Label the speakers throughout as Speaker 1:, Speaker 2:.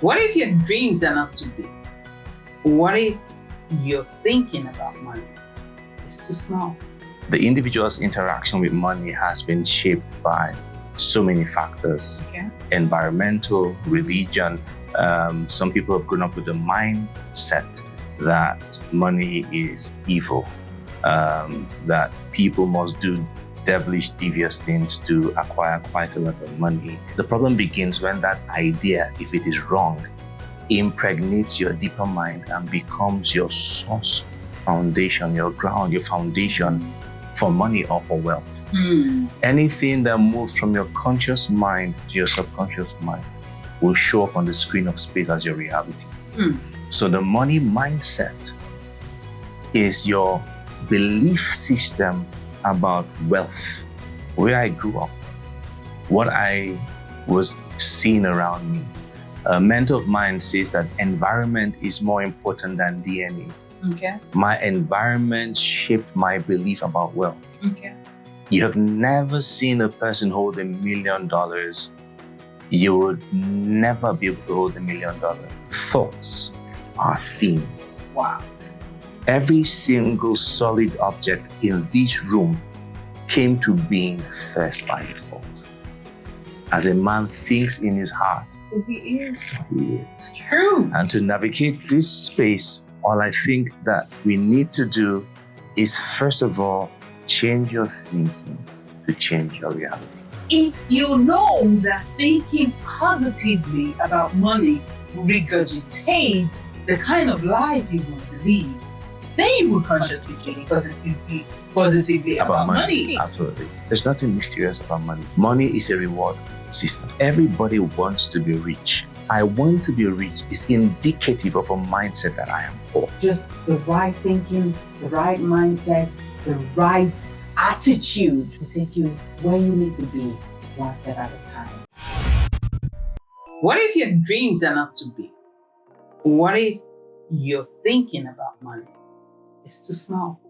Speaker 1: What if your dreams are not too big? What if your thinking about money is too small?
Speaker 2: The individual's interaction with money has been shaped by so many factors.
Speaker 1: Okay.
Speaker 2: Environmental, religion. Some people have grown up with the mindset that money is evil, that people must do devilish, devious things to acquire quite a lot of money. The problem begins when that idea, if it is wrong, impregnates your deeper mind and becomes your source, foundation, your ground, your foundation for money or for wealth. Anything that moves from your conscious mind to your subconscious mind will show up on the screen of space as your reality. So the money mindset is your belief system about wealth. Where I grew up, what I was seeing around me. A mentor of mine says that environment is more important than DNA.
Speaker 1: Okay.
Speaker 2: My environment shaped my belief about wealth.
Speaker 1: Okay.
Speaker 2: You have never seen a person hold $1 million. You would never be able to hold $1 million. Thoughts are things.
Speaker 1: Wow.
Speaker 2: Every single solid object in this room came to being first by default. As a man thinks in his heart,
Speaker 1: So he is.
Speaker 2: so he is.
Speaker 1: True.
Speaker 2: And to navigate this space, all I think that we need to do is, first of all, change your thinking to change your reality.
Speaker 1: If you know that thinking positively about money regurgitates the kind of life you want to live, then you will consciously think positively about money.
Speaker 2: Absolutely. There's nothing mysterious about money. Money is a reward system. Everybody wants to be rich. I want to be rich is indicative of a mindset that I am poor.
Speaker 1: Just the right thinking, the right mindset, the right attitude to take you where you need to be, one step at a time. What if your dreams are not too big? What if your thinking about money is too small?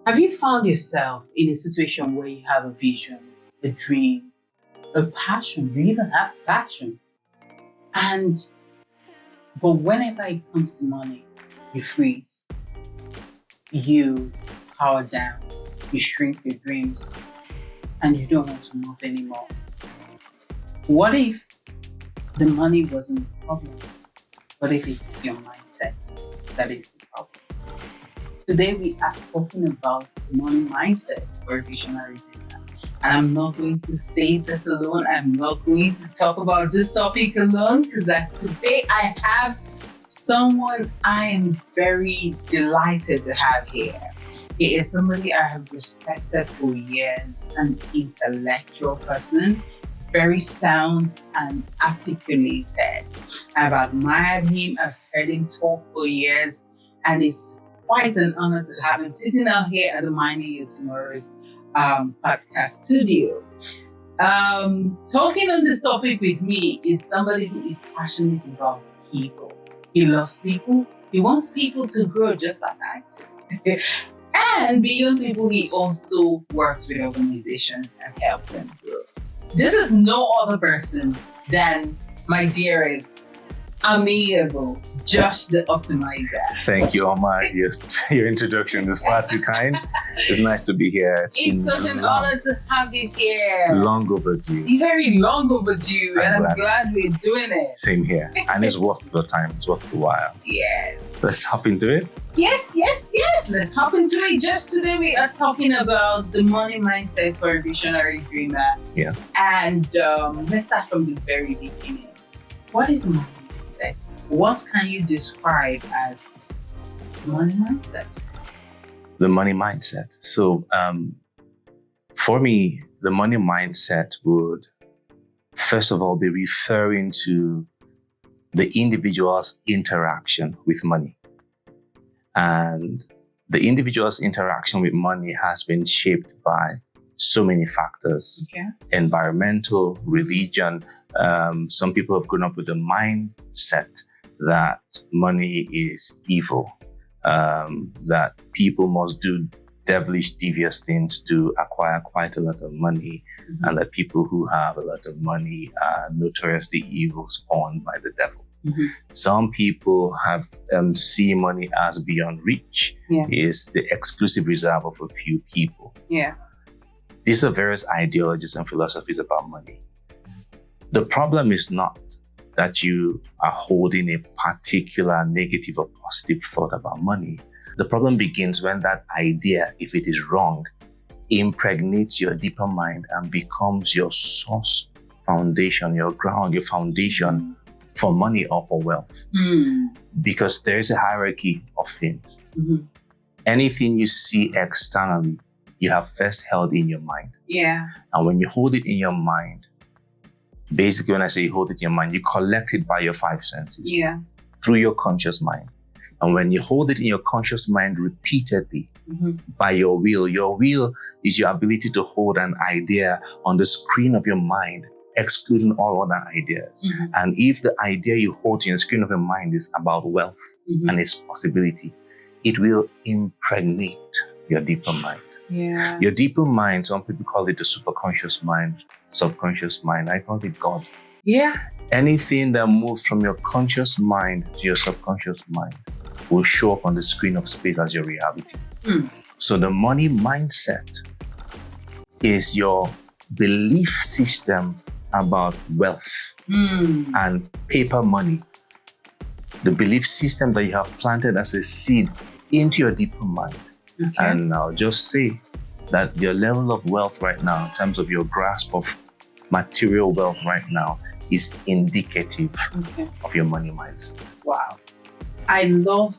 Speaker 1: Have you found yourself in a situation where you have a vision, a dream, a passion, you even have passion, but whenever it comes to money, you freeze, you power down, you shrink your dreams, and you don't want to move anymore? What if the money wasn't the problem? What if it's your mindset that is the problem? Today we are talking about the money mindset for a visionary thinker. And I'm not going to stay this alone. I'm not going to talk about this topic alone, because today I have someone I am very delighted to have here. He is somebody I have respected for years, an intellectual person, very sound and articulated. I've admired him, I've heard him talk for years, and it's quite an honor to have him sitting out here at the Minding You Tomorrow's podcast studio. Talking on this topic with me is somebody who is passionate about people. He loves people. He wants people to grow just like I do. And beyond people, he also works with organizations and helps them grow. This is no other person than my dearest, amiable Josh the Optimizer.
Speaker 2: Thank you, Omar. Your introduction is far too kind. It's nice to be here.
Speaker 1: It's such an honor to have you here.
Speaker 2: Long overdue.
Speaker 1: Very long overdue, and I'm glad we're doing it.
Speaker 2: Same here. And it's worth the time. It's worth the while.
Speaker 1: Yes.
Speaker 2: Let's hop into it.
Speaker 1: Yes. Let's hop into it. Just today we are talking about the money mindset for a visionary dreamer.
Speaker 2: Yes.
Speaker 1: And let's start from the very beginning. What is money mindset? What can you describe as money mindset?
Speaker 2: The money mindset. So for me, the money mindset would first of all be referring to the individual's interaction with money. And the individual's interaction with money has been shaped by so many factors.
Speaker 1: Okay.
Speaker 2: Environmental, religion. Some people have grown up with the mindset that money is evil, that people must do devilish, devious things to acquire quite a lot of money, and that people who have a lot of money are notoriously evil, spawned by the devil. Some people have see money as beyond reach. Is the exclusive reserve of a few people. These are various ideologies and philosophies about money. The problem is not that you are holding a particular negative or positive thought about money. The problem begins when that idea, if it is wrong, impregnates your deeper mind and becomes your source, foundation, your ground, your foundation for money or for wealth. Because there is a hierarchy of things. Anything you see externally, you have first held in your mind. And when you hold it in your mind, basically when I say hold it in your mind, you collect it by your five senses. Through your conscious mind. And when you hold it in your conscious mind repeatedly by your will is your ability to hold an idea on the screen of your mind, excluding all other ideas. And if the idea you hold in the screen of your mind is about wealth and its possibility, it will impregnate your deeper mind. Your deeper mind, some people call it the superconscious mind, subconscious mind. I call it God. Anything that moves from your conscious mind to your subconscious mind will show up on the screen of space as your reality. So the money mindset is your belief system about wealth and paper money. The belief system that you have planted as a seed into your deeper mind. And I'll just say that your level of wealth right now, in terms of your grasp of material wealth right now, is indicative of your money mindset.
Speaker 1: Wow. I love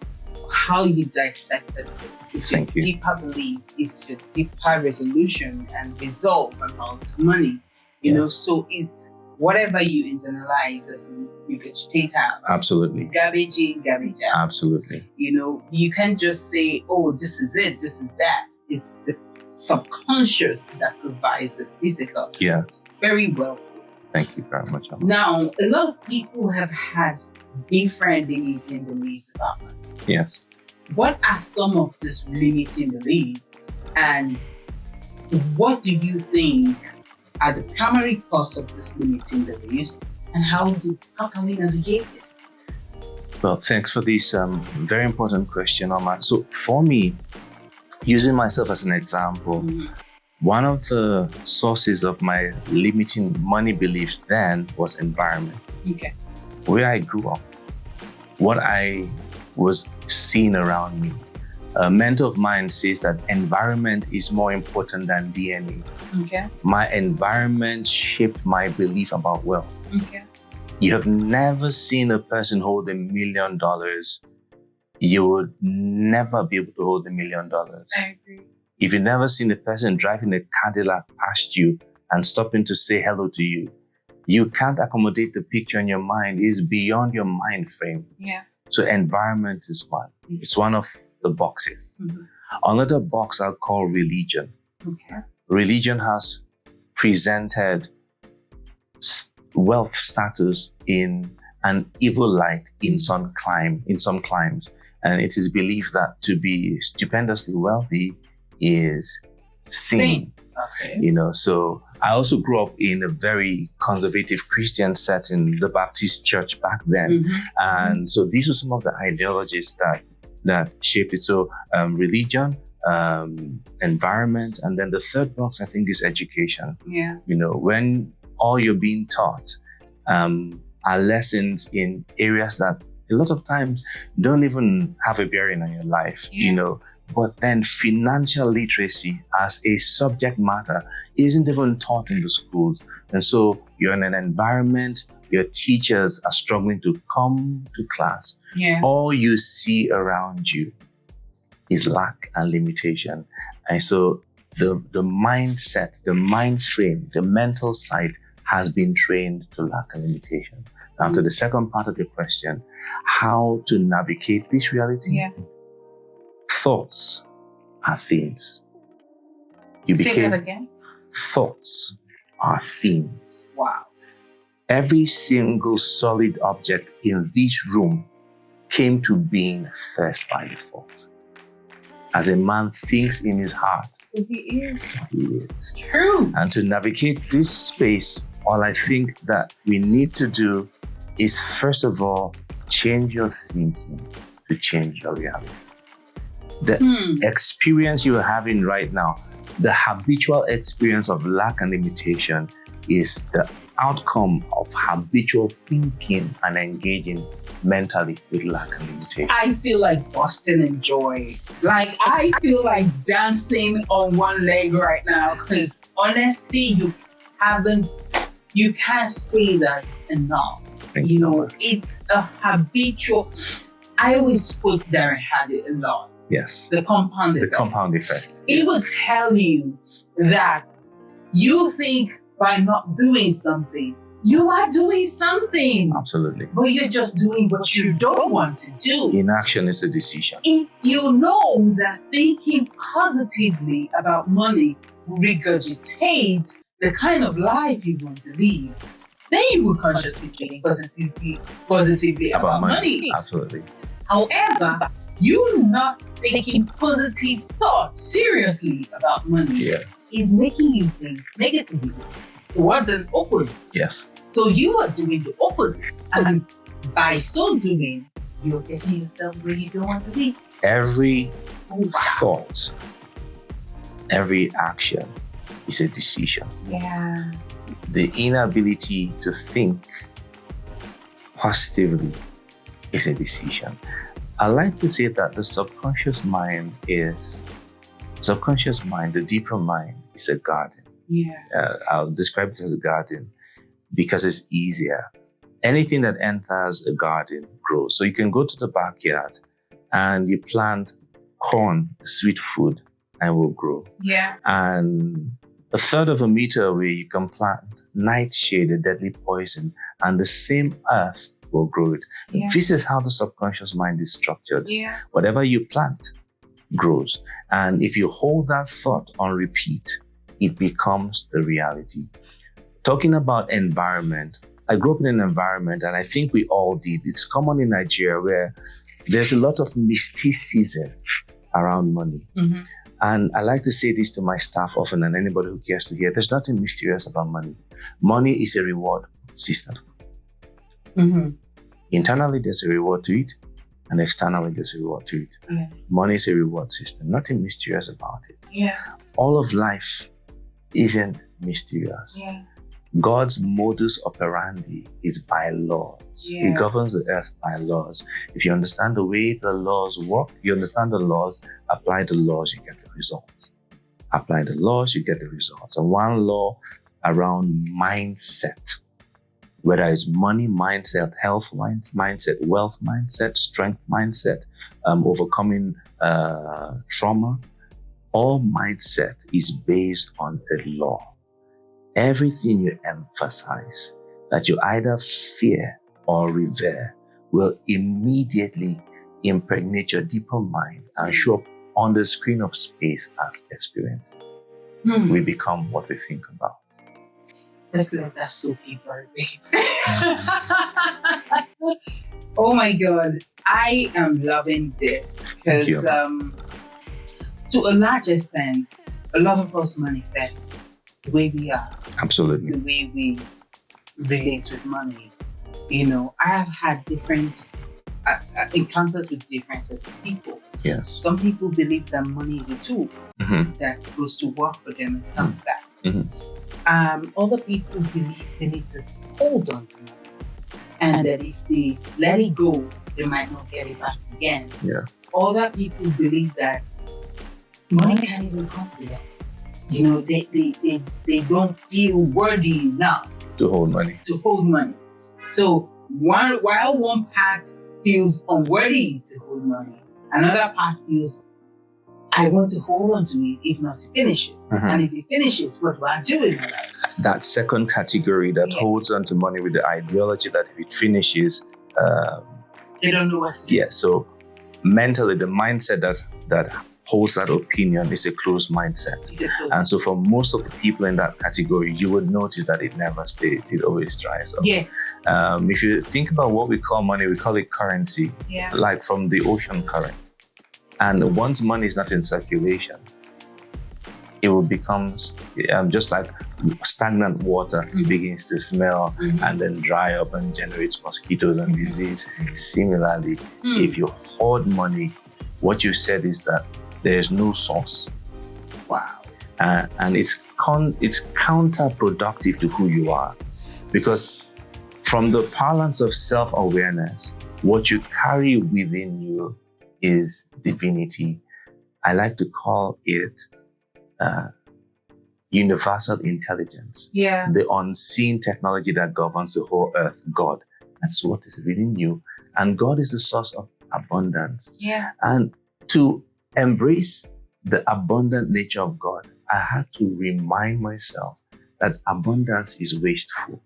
Speaker 1: how you dissected this. It's your deeper belief, it's your deeper resolution and resolve about money. You know, so it's whatever you internalize as you could take out.
Speaker 2: Absolutely.
Speaker 1: Garbage in, garbage out.
Speaker 2: Absolutely.
Speaker 1: You know, you can't just say, oh, this is it, this is that. It's the subconscious that provides the physical.
Speaker 2: Yes.
Speaker 1: Very well put.
Speaker 2: Thank you very much.
Speaker 1: Now, a lot of people have had different limiting beliefs about money.
Speaker 2: Yes.
Speaker 1: What are some of these limiting beliefs, and what do you think are the primary cause of this limiting beliefs, and how can we navigate it?
Speaker 2: Well, thanks for this very important question, Omar. So for me, using myself as an example, one of the sources of my limiting money beliefs then was environment. Where I grew up, what I was seeing around me. A mentor of mine says that environment is more important than DNA. My environment shaped my belief about wealth. You have never seen a person hold $1 million. You would never be able to hold $1 million.
Speaker 1: I agree.
Speaker 2: If you've never seen a person driving a Cadillac past you and stopping to say hello to you, you can't accommodate the picture in your mind. It's beyond your mind frame. So environment is one. It's one of the boxes. Another box I'll call religion. Religion has presented wealth status in an evil light in some climes. And it is believed that to be stupendously wealthy is sin. You know, so I also grew up in a very conservative Christian setting, the Baptist church back then. And so these were some of the ideologies that shaped it. So religion, environment, and then the third box, I think, is education. You know, when all you're being taught are lessons in areas that a lot of times don't even have a bearing on your life, you know. But then financial literacy as a subject matter isn't even taught in the schools. And so you're in an environment, your teachers are struggling to come to class. All you see around you is lack and limitation. And so the mindset, the mind frame, the mental side has been trained to lack and limitation. Now to the second part of the question, how to navigate this reality? Thoughts are themes.
Speaker 1: Say that again.
Speaker 2: Thoughts are themes.
Speaker 1: Wow.
Speaker 2: Every single solid object in this room came to being first by default. As a man thinks in his heart,
Speaker 1: So he is.
Speaker 2: so he is.
Speaker 1: True.
Speaker 2: And to navigate this space, all I think that we need to do is, first of all, change your thinking to change your reality. The experience you're having right now, the habitual experience of lack and limitation, is the outcome of habitual thinking and engaging mentally with lack and limitation.
Speaker 1: I feel like busting in joy. Like, I feel like dancing on one leg right now, because honestly, you can't say that enough.
Speaker 2: Thank you so much.
Speaker 1: It's a habitual. I always quote Darren Hardy a lot.
Speaker 2: Yes.
Speaker 1: The compound
Speaker 2: The
Speaker 1: effect.
Speaker 2: compound effect.
Speaker 1: It will tell you that you think by not doing something, you are doing something.
Speaker 2: Absolutely.
Speaker 1: But you're just doing what you don't want to do.
Speaker 2: Inaction is a decision.
Speaker 1: If you know that thinking positively about money will regurgitate the kind of life you want to live, then you will consciously think positively about money.
Speaker 2: Absolutely.
Speaker 1: However, you not taking positive thoughts seriously about money
Speaker 2: Yes.
Speaker 1: is making you think negatively towards an opposite.
Speaker 2: Yes.
Speaker 1: So you are doing the opposite. And by so doing, you're getting yourself where you don't want to be.
Speaker 2: Every
Speaker 1: Oh, wow.
Speaker 2: thought, every action is a decision.
Speaker 1: Yeah.
Speaker 2: The inability to think positively is a decision. I like to say that the subconscious mind, the deeper mind, is a garden.
Speaker 1: Yeah.
Speaker 2: I'll describe it as a garden because it's easier. Anything that enters a garden grows. So you can go to the backyard and you plant corn, sweet food, and will grow.
Speaker 1: Yeah.
Speaker 2: And a third of a meter away, you can plant nightshade, a deadly poison, and the same earth will grow it.
Speaker 1: Yeah.
Speaker 2: This is how the subconscious mind is structured.
Speaker 1: Yeah.
Speaker 2: Whatever you plant grows. And if you hold that thought on repeat, it becomes the reality. Talking about environment, I grew up in an environment, and I think we all did. It's common in Nigeria where there's a lot of mysticism around money.
Speaker 1: Mm-hmm.
Speaker 2: And I like to say this to my staff often, and anybody who cares to hear, there's nothing mysterious about money. Money is a reward system.
Speaker 1: Mm-hmm.
Speaker 2: Internally, there's a reward to it, and externally, there's a reward to it.
Speaker 1: Yeah.
Speaker 2: Money is a reward system. Nothing mysterious about it.
Speaker 1: Yeah.
Speaker 2: All of life isn't mysterious.
Speaker 1: Yeah.
Speaker 2: God's modus operandi is by laws.
Speaker 1: Yeah.
Speaker 2: He governs the earth by laws. If you understand the way the laws work, you understand the laws, apply the laws, you get the results. Apply the laws, you get the results. And one law around mindset, whether it's money mindset, health mindset, wealth mindset, strength mindset, overcoming trauma, all mindset is based on a law. Everything you emphasize that you either fear or revere will immediately impregnate your deeper mind and show up on the screen of space as experiences. We become what we think about.
Speaker 1: Let's let that soak in for a bit. Oh my God. I am loving this because to a large extent, a lot of us manifest the way we are.
Speaker 2: Absolutely.
Speaker 1: The way we relate with money. You know, I have had different encounters with different sets of people.
Speaker 2: Yes.
Speaker 1: Some people believe that money is a tool
Speaker 2: Mm-hmm.
Speaker 1: that goes to work for them and comes back.
Speaker 2: Mm-hmm.
Speaker 1: Other people believe they need to hold on to money, and that if they let it go, they might not get it back again.
Speaker 2: Yeah.
Speaker 1: Other people believe that money can't even come to them. You know, they don't feel worthy enough
Speaker 2: To hold money.
Speaker 1: to hold money. So while one part feels unworthy to hold money, another part feels, I want to hold on to it if not it finishes.
Speaker 2: Mhm.
Speaker 1: And if it finishes, what do I do in my life?
Speaker 2: That second category that
Speaker 1: Yes.
Speaker 2: holds on to money with the ideology that if it finishes,
Speaker 1: They don't know what to do.
Speaker 2: yeah. So mentally, the mindset that holds that opinion is a closed mindset.
Speaker 1: It's a close-
Speaker 2: And so for most of the people in that category, you would notice that it never stays. It always dries up.
Speaker 1: Yes.
Speaker 2: If you think about what we call money, we call it currency,
Speaker 1: Yeah.
Speaker 2: like from the ocean current. And once money is not in circulation, it will become just like stagnant water. It begins to smell and then dry up and generates mosquitoes and disease. Similarly, if you hoard money, what you said is that there is no source.
Speaker 1: Wow.
Speaker 2: And it's counterproductive to who you are, because from the parlance of self-awareness, what you carry within you is divinity. I like to call it universal intelligence.
Speaker 1: Yeah.
Speaker 2: The unseen technology that governs the whole earth, God. That's what is within you. And God is the source of abundance.
Speaker 1: Yeah.
Speaker 2: And to embrace the abundant nature of God, I had to remind myself that abundance is wasteful.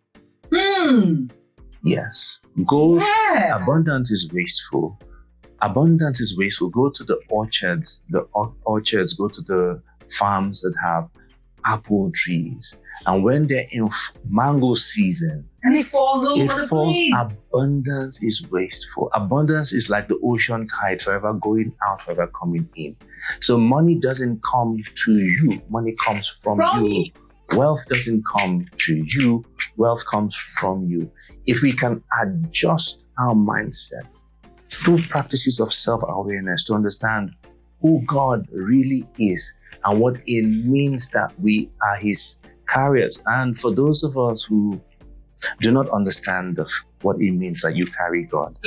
Speaker 2: Yes. Abundance is wasteful. Abundance is wasteful. Go to the orchards, go to the farms that have apple trees. And when they're in mango season,
Speaker 1: and it falls over the place.
Speaker 2: Abundance is wasteful. Abundance is like the ocean tide, forever going out, forever coming in. So money doesn't come to you. Money comes from you. Wealth doesn't come to you. Wealth comes from you. If we can adjust our mindset through practices of self-awareness to understand who God really is and what it means that we are His carriers. And for those of us who do not understand what it means that you carry God,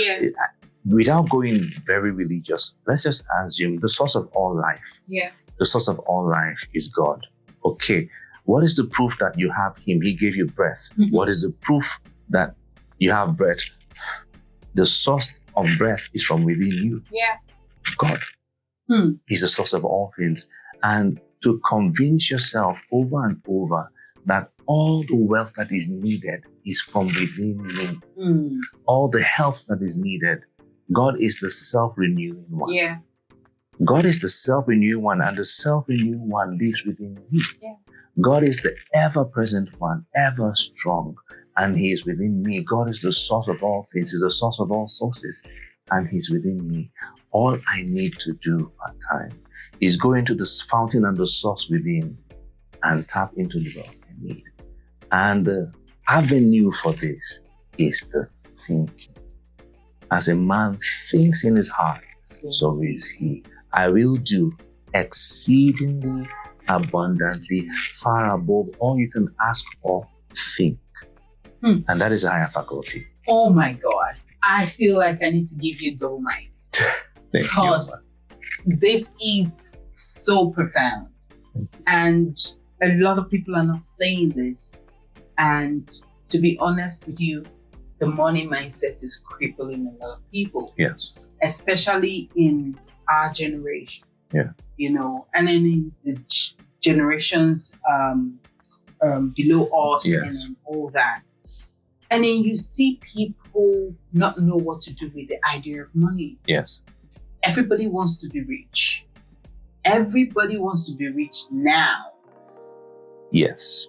Speaker 2: without going very religious, let's just assume the source of all life.
Speaker 1: Yeah.
Speaker 2: The source of all life is God. Okay. What is the proof that you have Him? He gave you breath. What is the proof that you have breath? The source of breath is from within you.
Speaker 1: Yeah.
Speaker 2: God. He's the source of all things. And to convince yourself over and over that all the wealth that is needed is from within me. All the health that is needed. God is the self-renewing one.
Speaker 1: Yeah.
Speaker 2: God is the self-renewing one, and the self-renewing one lives within me.
Speaker 1: Yeah.
Speaker 2: God is the ever-present one, ever strong, and He is within me. God is the source of all things. He's the source of all sources, and He's within me. All I need to do at time is go into this fountain and the source within and tap into the wealth I need. And the avenue for this is the thinking. As a man thinks in his heart, so is he. I will do exceedingly abundantly, far above all you can ask or think. And that is a higher faculty.
Speaker 1: Oh my God. I feel like I need to give you double mic. Because this is so profound. And a lot of people are not saying this. And to be honest with you, the money mindset is crippling a lot of people.
Speaker 2: Yes.
Speaker 1: Especially in our generation.
Speaker 2: Yeah.
Speaker 1: You know, and then in the generations below us,
Speaker 2: yes,
Speaker 1: and all that. And then you see people not know what to do with the idea of money.
Speaker 2: Yes.
Speaker 1: Everybody wants to be rich. Everybody wants to be rich now.
Speaker 2: Yes.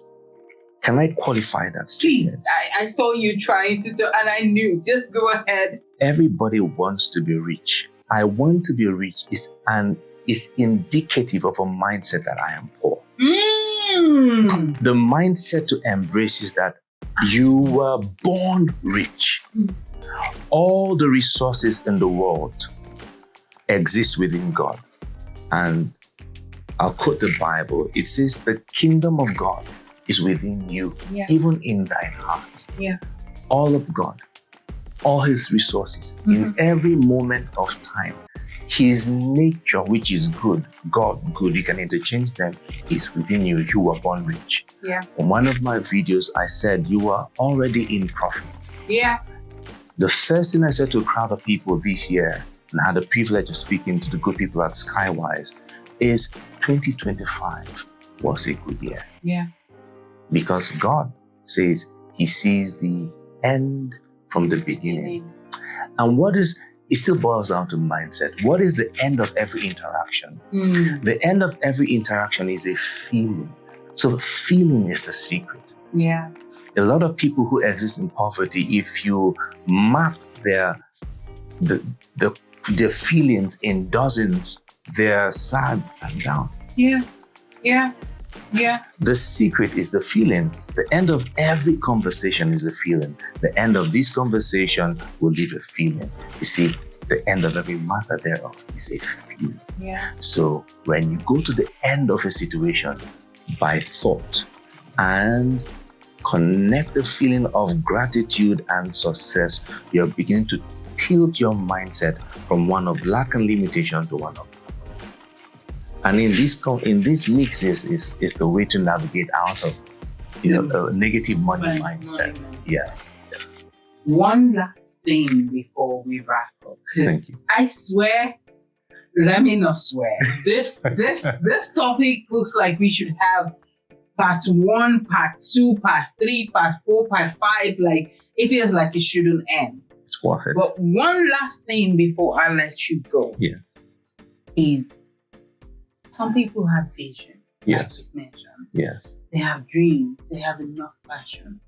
Speaker 2: Can I qualify that statement?
Speaker 1: Please, I saw you trying to do, and I knew. Just go ahead.
Speaker 2: Everybody wants to be rich. I want to be rich is indicative of a mindset that I am poor. The mindset to embrace is that you were born rich. All the resources in the world exist within God. And I'll quote the Bible. It says, the kingdom of God is within you, even in thine heart.
Speaker 1: Yeah.
Speaker 2: All of God, all His resources, in every moment of time. His nature, which is good, God, good, you can interchange them, is within you. You were born rich.
Speaker 1: Yeah.
Speaker 2: In one of my videos, I said you are already in profit.
Speaker 1: Yeah.
Speaker 2: The first thing I said to a crowd of people this year, and I had the privilege of speaking to the good people at Skywise, is 2025 was a good year.
Speaker 1: Yeah.
Speaker 2: Because God says He sees the end from the beginning. And it still boils down to mindset. What is the end of every interaction? The end of every interaction is a feeling. So the feeling is the secret.
Speaker 1: Yeah.
Speaker 2: A lot of people who exist in poverty, if you map their feelings in dozens they're sad and down.
Speaker 1: Yeah.
Speaker 2: The secret is the feelings. The end of every conversation is a feeling. The end of this conversation will leave a feeling. You see, the end of every matter thereof is a feeling.
Speaker 1: Yeah.
Speaker 2: So when you go to the end of a situation by thought and connect the feeling of gratitude and success, you're beginning to tilt your mindset from one of lack and limitation to one of. And in this mix is the way to navigate out of a negative money mindset. Yes.
Speaker 1: One last thing before we wrap up, because I swear, let me not swear. This topic looks like we should have part 1, part 2, part 3, part 4, part 5. Like, it feels like it shouldn't end.
Speaker 2: It's worth it.
Speaker 1: But one last thing before I let you go.
Speaker 2: Yes.
Speaker 1: Is some people have vision.
Speaker 2: Yes.
Speaker 1: Like you mentioned.
Speaker 2: Yes.
Speaker 1: They have dreams. They have enough passion.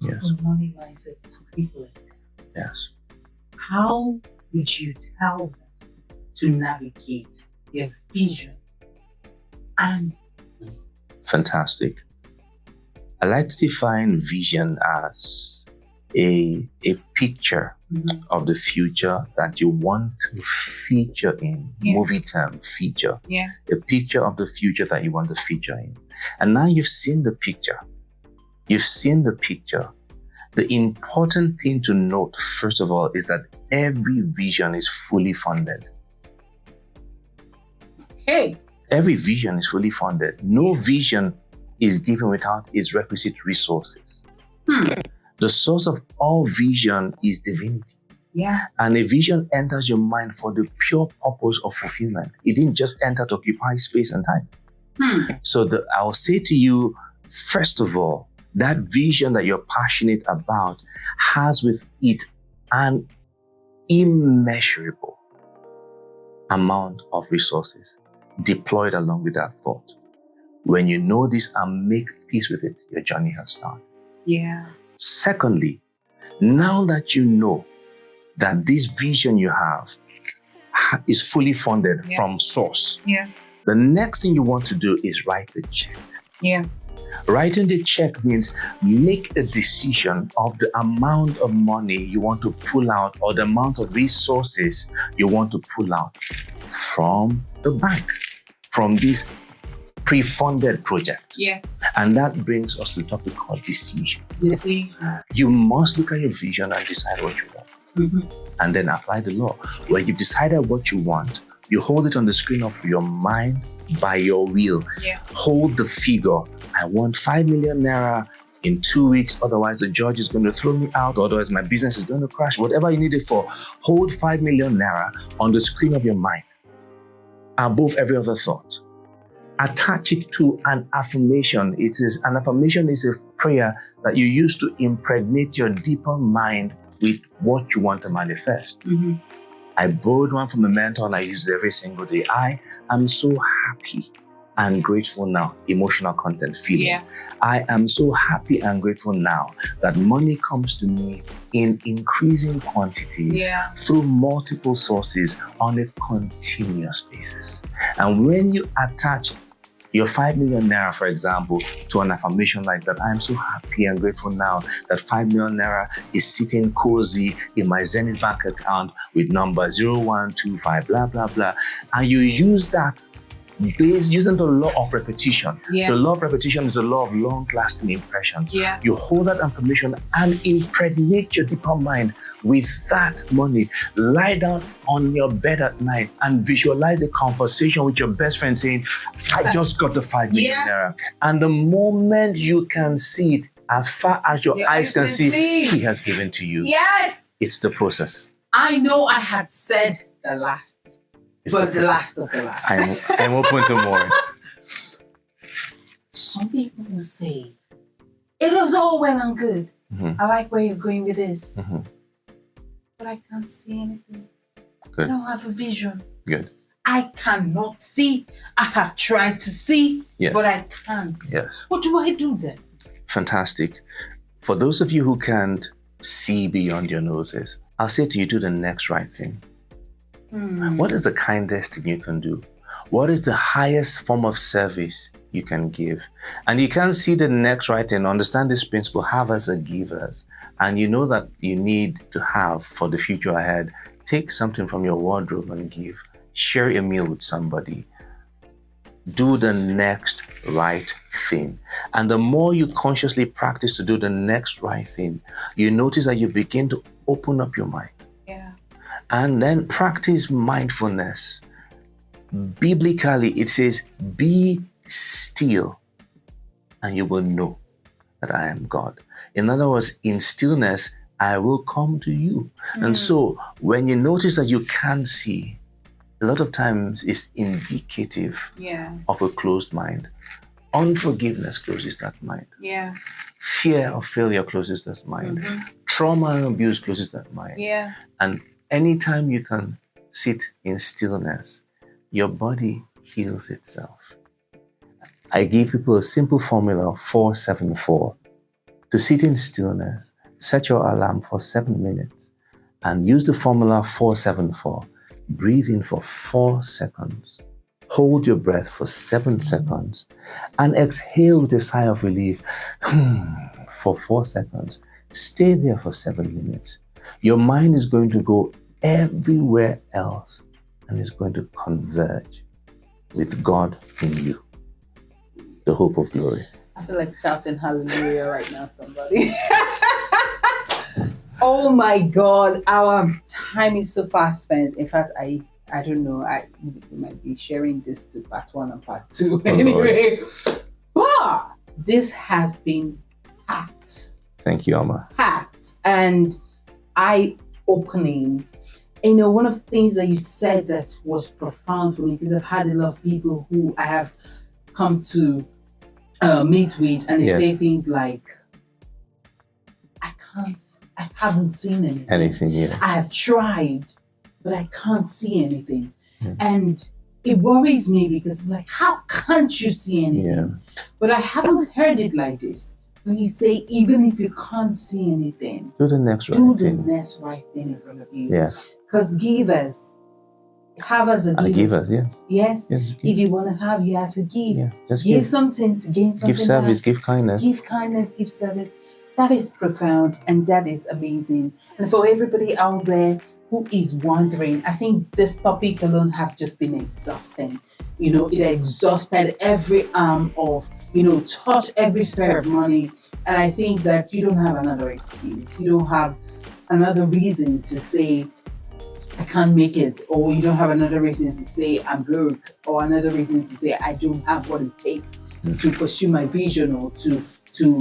Speaker 2: Yes.
Speaker 1: But money mindset is people like that.
Speaker 2: Yes.
Speaker 1: How would you tell them to navigate their vision and money?
Speaker 2: Fantastic. I like to define vision as a picture of the future that you want to feature in. Movie term, feature.
Speaker 1: Yeah.
Speaker 2: A picture of the future that you want to feature in. And now you've seen the picture. The important thing to note, first of all, is that every vision is fully funded.
Speaker 1: Okay.
Speaker 2: Every vision is fully funded. No vision is given without its requisite resources. The source of all vision is divinity.
Speaker 1: Yeah.
Speaker 2: And a vision enters your mind for the pure purpose of fulfillment. It didn't just enter to occupy space and time. So I'll say to you, first of all, that vision that you're passionate about has with it an immeasurable amount of resources deployed along with that thought. When you know this and make peace with it, your journey has started.
Speaker 1: Yeah.
Speaker 2: Secondly, now that you know that this vision you have is fully funded from source, the next thing you want to do is write the check.
Speaker 1: Yeah.
Speaker 2: Writing the check means make a decision of the amount of money you want to pull out or the amount of resources you want to pull out from the bank, from this pre-funded project.
Speaker 1: Yeah.
Speaker 2: And that brings us to the topic called decision.
Speaker 1: Decision.
Speaker 2: You must look at your vision and decide what you want. And then apply the law. When you've decided what you want, you hold it on the screen of your mind by your will.
Speaker 1: Yeah.
Speaker 2: Hold the figure. I want 5 million naira in 2 weeks. Otherwise, the judge is going to throw me out. Otherwise, my business is going to crash. Whatever you need it for, hold 5 million naira on the screen of your mind above every other thought. Attach it to an affirmation. An affirmation is a prayer that you use to impregnate your deeper mind with what you want to manifest. I borrowed one from a mentor and I use it every single day. I am so happy and grateful now. Emotional content, feeling.
Speaker 1: Yeah.
Speaker 2: I am so happy and grateful now that money comes to me in increasing quantities through multiple sources on a continuous basis. And when you attach your 5 million naira, for example, to an affirmation like that, I am so happy and grateful now that 5 million naira is sitting cozy in my Zenith bank account with number 0125, blah, blah, blah. And you use that using the law of repetition.
Speaker 1: Yeah.
Speaker 2: The law of repetition is the law of long-lasting impressions.
Speaker 1: Yeah.
Speaker 2: You hold that information and impregnate your deeper mind with that money. Lie down on your bed at night and visualize a conversation with your best friend saying, I just got the 5 million naira. And the moment you can see it, as far as your eyes can see, he has given to you.
Speaker 1: Yes.
Speaker 2: It's the process.
Speaker 1: I know I had said the last. But the last of the last.
Speaker 2: I'm open to more.
Speaker 1: Some people will say, it was all well and good. I like where you're going with this. But I can't see anything.
Speaker 2: Good.
Speaker 1: I don't have a vision.
Speaker 2: Good.
Speaker 1: I cannot see. I have tried to see, but I can't.
Speaker 2: Yes.
Speaker 1: What do I do then?
Speaker 2: Fantastic. For those of you who can't see beyond your noses, I'll say to you, do the next right thing. What is the kindest thing you can do? What is the highest form of service you can give? And you can't see the next right thing. Understand this principle, have as a givers. And you know that you need to have for the future ahead. Take something from your wardrobe and give. Share a meal with somebody. Do the next right thing. And the more you consciously practice to do the next right thing, you notice that you begin to open up your mind.
Speaker 1: Yeah.
Speaker 2: And then practice mindfulness. Biblically, it says, be still and you will know that I am God. In other words, in stillness, I will come to you. And so when you notice that you can't see, a lot of times it's indicative of a closed mind. Unforgiveness closes that mind.
Speaker 1: Yeah.
Speaker 2: Fear of failure closes that mind. Trauma and abuse closes that mind.
Speaker 1: Yeah.
Speaker 2: And anytime you can sit in stillness, your body heals itself. I give people a simple formula, 474. To sit in stillness, set your alarm for 7 minutes and use the formula 474. Breathe in for 4 seconds. Hold your breath for 7 seconds and exhale with a sigh of relief for 4 seconds. Stay there for 7 minutes. Your mind is going to go everywhere else and is going to converge with God in you, the hope of glory.
Speaker 1: I feel like shouting hallelujah right now, somebody. Oh my God, our time is so fast spent. In fact, I don't know, we might be sharing this to part 1 and part 2 anyway. But this has been packed.
Speaker 2: Thank you, Amma.
Speaker 1: Packed and eye-opening. You know, one of the things that you said that was profound for me, because I've had a lot of people who I have come to meet with, and they say things like, I haven't seen anything.
Speaker 2: Yeah.
Speaker 1: I have tried, but I can't see anything. And it worries me because I'm like, how can't you see anything?
Speaker 2: Yeah.
Speaker 1: But I haven't heard it like this. When you say, even if you can't see anything,
Speaker 2: do the next right thing.
Speaker 1: Do the next right thing in front of you.
Speaker 2: Yeah.
Speaker 1: Because givers, have us a giver.
Speaker 2: Givers, yes.
Speaker 1: Yes. If you want to have, you have to give.
Speaker 2: Yes. Just
Speaker 1: give something to gain something.
Speaker 2: Give service,
Speaker 1: back.
Speaker 2: give kindness.
Speaker 1: Give kindness, give service. That is profound and that is amazing. And for everybody out there who is wondering, I think this topic alone have just been exhausting. You know, it exhausted every arm of, touch every spare of money. And I think that you don't have another excuse. You don't have another reason to say, I can't make it, or you don't have another reason to say I'm broke, or another reason to say I don't have what it takes to pursue my vision or to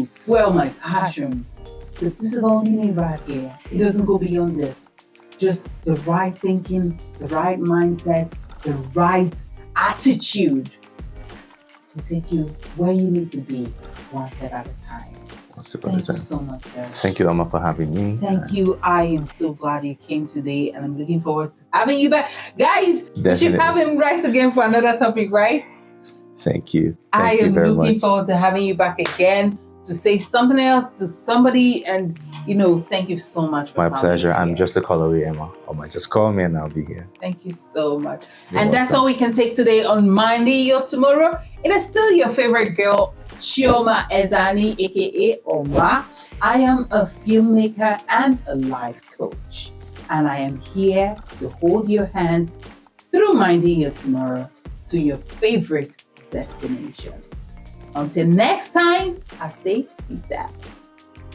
Speaker 1: fuel my passion. Because this is all you need right here. It doesn't go beyond this. Just the right thinking, the right mindset, the right attitude will take you where you need to be, one step at a time. Thank you so much, Josh.
Speaker 2: Thank you, Amma, for having me.
Speaker 1: Thank you. I am so glad you came today, and I'm looking forward to having you back. Guys, we should have him right again for another topic, right?
Speaker 2: Thank you.
Speaker 1: I am looking forward to having you back again to say something else to somebody, and thank you so much for
Speaker 2: my pleasure. I'm just a call away, Emma. Just call me and I'll be here.
Speaker 1: Thank you so much.
Speaker 2: You're welcome.
Speaker 1: That's all we can take today on Minding Your Tomorrow. It is still your favorite girl, Chioma Ezani, aka Oma. I am a filmmaker and a life coach, and I am here to hold your hands through Minding Your Tomorrow to your favorite destination. Until next time, I say peace out.